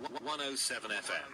107 FM.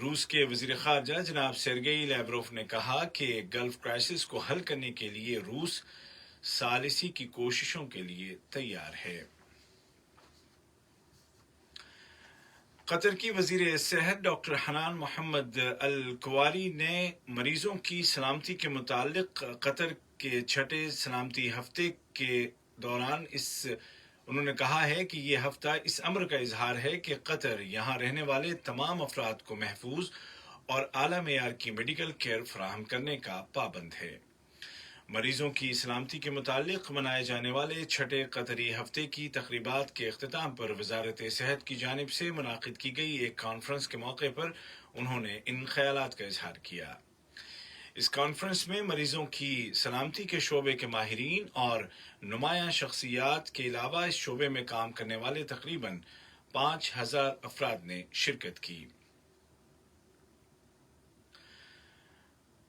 روس کے وزیر خارجہ جناب سرگئی لیوروف نے کہا کہ گلف کرائسس کو حل کرنے کے لیے روس ثالثی کی کوششوں کے لیے تیار ہے۔ قطر کی وزیر صحت ڈاکٹر حنان محمد الکواری نے مریضوں کی سلامتی کے متعلق قطر کے چھٹے سلامتی ہفتے کے دوران انہوں نے کہا ہے کہ یہ ہفتہ اس امر کا اظہار ہے کہ قطر یہاں رہنے والے تمام افراد کو محفوظ اور اعلیٰ معیار کی میڈیکل کیئر فراہم کرنے کا پابند ہے۔ مریضوں کی سلامتی کے متعلق منائے جانے والے چھٹے قطری ہفتے کی تقریبات کے اختتام پر وزارت صحت کی جانب سے منعقد کی گئی ایک کانفرنس کے موقع پر انہوں نے ان خیالات کا اظہار کیا۔ اس کانفرنس میں مریضوں کی سلامتی کے شعبے کے ماہرین اور نمایاں شخصیات کے علاوہ اس شعبے میں کام کرنے والے تقریباً 5000 افراد نے شرکت کی۔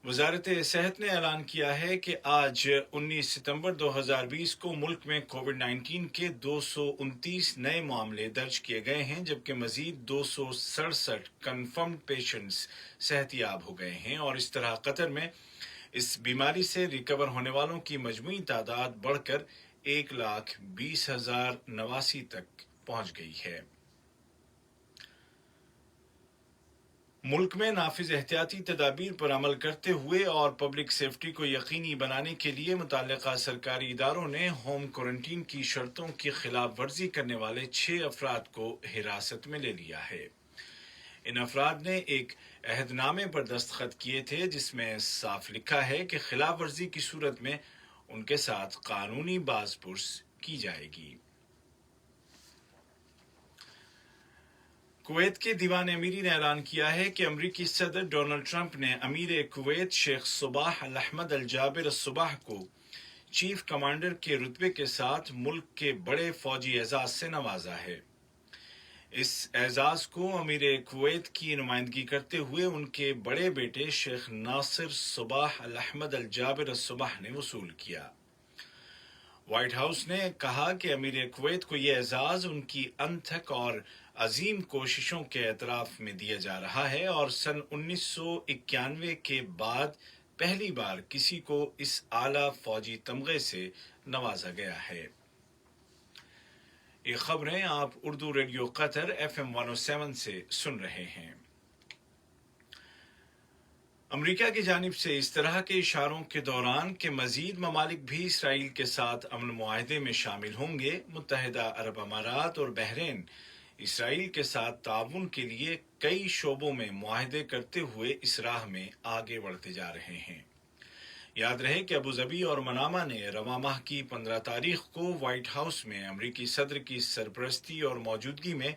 وزارت صحت نے اعلان کیا ہے کہ آج 19 ستمبر 2020 کو ملک میں کووڈ 19 کے 229 نئے معاملے درج کیے گئے ہیں، جبکہ مزید 267 کنفرمڈ پیشنٹس صحت یاب ہو گئے ہیں، اور اس طرح قطر میں اس بیماری سے ریکور ہونے والوں کی مجموعی تعداد بڑھ کر 1,20,089 تک پہنچ گئی ہے۔ ملک میں نافذ احتیاطی تدابیر پر عمل کرتے ہوئے اور پبلک سیفٹی کو یقینی بنانے کے لیے متعلقہ سرکاری اداروں نے ہوم کوارنٹین کی شرطوں کی خلاف ورزی کرنے والے 6 افراد کو حراست میں لے لیا ہے۔ ان افراد نے ایک عہد نامے پر دستخط کیے تھے جس میں صاف لکھا ہے کہ خلاف ورزی کی صورت میں ان کے ساتھ قانونی باز پرس کی جائے گی۔ کویت کے دیوان امیری نے اعلان کیا ہے کہ امریکی صدر ڈونلڈ ٹرمپ نے امیر کویت شیخ صباح الاحمد الجابر الصباح کو چیف کمانڈر کے رتبے کے ساتھ ملک کے بڑے فوجی اعزاز سے نوازا ہے۔ اس اعزاز کو امیر کویت کی نمائندگی کرتے ہوئے ان کے بڑے بیٹے شیخ ناصر صباح الاحمد الجابر الصباح نے وصول کیا۔ وائٹ ہاؤس نے کہا کہ امیر کویت کو یہ اعزاز ان کی انتھک اور عظیم کوششوں کے اعتراف میں دیا جا رہا ہے، اور سن 1991 کے بعد پہلی بار کسی کو اس اعلیٰ فوجی تمغے سے نوازا گیا ہے۔ یہ خبریں آپ اردو ریڈیو قطر FM 107 سے سن رہے ہیں۔ امریکہ کی جانب سے اس طرح کے اشاروں کے دوران کہ مزید ممالک بھی اسرائیل کے ساتھ امن معاہدے میں شامل ہوں گے، متحدہ عرب امارات اور بحرین اسرائیل کے ساتھ تعاون کے لیے کئی شعبوں میں معاہدے کرتے ہوئے اس راہ میں آگے بڑھتے جا رہے ہیں۔ یاد رہے کہ ابوظہبی اور منامہ نے رواں ماہ کی 15 تاریخ کو وائٹ ہاؤس میں امریکی صدر کی سرپرستی اور موجودگی میں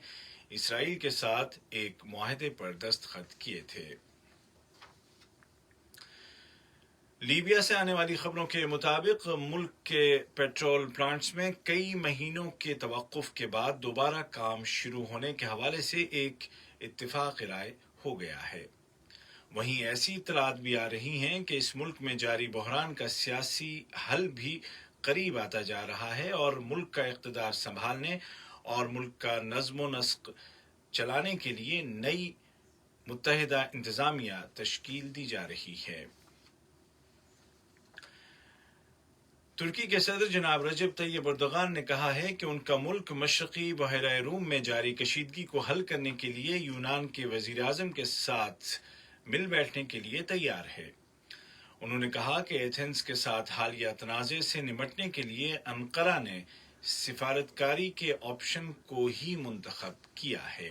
اسرائیل کے ساتھ ایک معاہدے پر دستخط کیے تھے۔ لیبیا سے آنے والی خبروں کے مطابق ملک کے پیٹرول پلانٹس میں کئی مہینوں کے توقف کے بعد دوبارہ کام شروع ہونے کے حوالے سے ایک اتفاق رائے ہو گیا ہے۔ وہیں ایسی اطلاعات بھی آ رہی ہیں کہ اس ملک میں جاری بحران کا سیاسی حل بھی قریب آتا جا رہا ہے، اور ملک کا اقتدار سنبھالنے اور ملک کا نظم و نسق چلانے کے لیے نئی متحدہ انتظامیہ تشکیل دی جا رہی ہے۔ ترکی کے صدر جناب رجب طیب اردوغان نے کہا ہے کہ ان کا ملک مشرقی بحیرہ روم میں جاری کشیدگی کو حل کرنے کے لیے یونان کے وزیر اعظم کے ساتھ مل بیٹھنے کے لیے تیار ہے۔ انہوں نے کہا کہ ایتھنز کے ساتھ حالیہ تنازع سے نمٹنے کے لیے انقرہ نے سفارتکاری کے آپشن کو ہی منتخب کیا ہے۔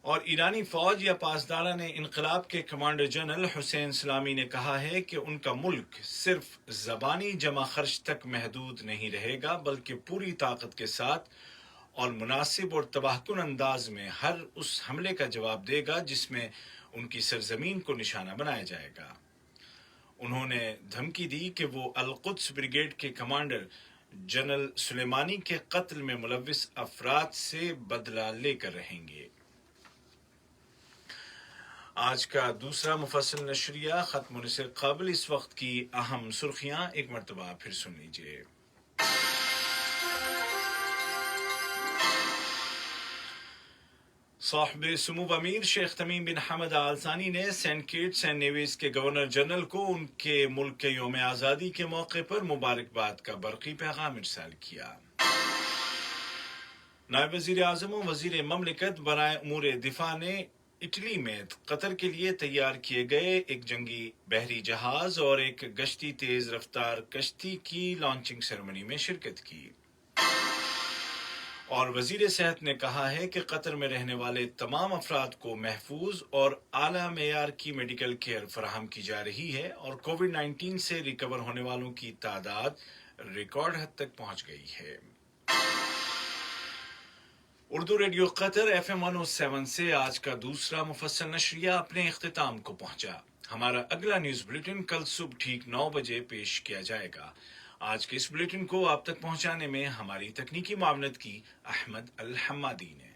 اور ایرانی فوج یا پاسداران انقلاب کے کمانڈر جنرل حسین سلامی نے کہا ہے کہ ان کا ملک صرف زبانی جمع خرچ تک محدود نہیں رہے گا، بلکہ پوری طاقت کے ساتھ اور مناسب اور تباہ کن انداز میں ہر اس حملے کا جواب دے گا جس میں ان کی سرزمین کو نشانہ بنایا جائے گا۔ انہوں نے دھمکی دی کہ وہ القدس بریگیڈ کے کمانڈر جنرل سلیمانی کے قتل میں ملوث افراد سے بدلہ لے کر رہیں گے۔ آج کا دوسرا مفصل نشریہ ختم ہونے سے قبل اس وقت کی اہم سرخیاں ایک مرتبہ پھر سن لیجیے۔ صاحب سمو امیر شیخ تمیم بن حمد آل ثانی نے سینٹ کٹس اینڈ نیویز کے گورنر جنرل کو ان کے ملک کے یوم آزادی کے موقع پر مبارکباد کا برقی پیغام ارسال کیا۔ نائب وزیر اعظم و وزیر مملکت برائے امور دفاع نے اٹلی میں قطر کے لیے تیار کیے گئے ایک جنگی بحری جہاز اور ایک گشتی تیز رفتار کشتی کی لانچنگ سیریمنی میں شرکت کی۔ اور وزیر صحت نے کہا ہے کہ قطر میں رہنے والے تمام افراد کو محفوظ اور اعلیٰ معیار کی میڈیکل کیئر فراہم کی جا رہی ہے اور کووڈ 19 سے ریکور ہونے والوں کی تعداد ریکارڈ حد تک پہنچ گئی ہے۔ اردو ریڈیو قطر FM 107 سے آج کا دوسرا مفصل نشریہ اپنے اختتام کو پہنچا۔ ہمارا اگلا نیوز بلیٹن کل صبح ٹھیک 9 بجے پیش کیا جائے گا۔ آج کے اس بلیٹن کو آپ تک پہنچانے میں ہماری تکنیکی معاونت کی احمد الحمادی نے۔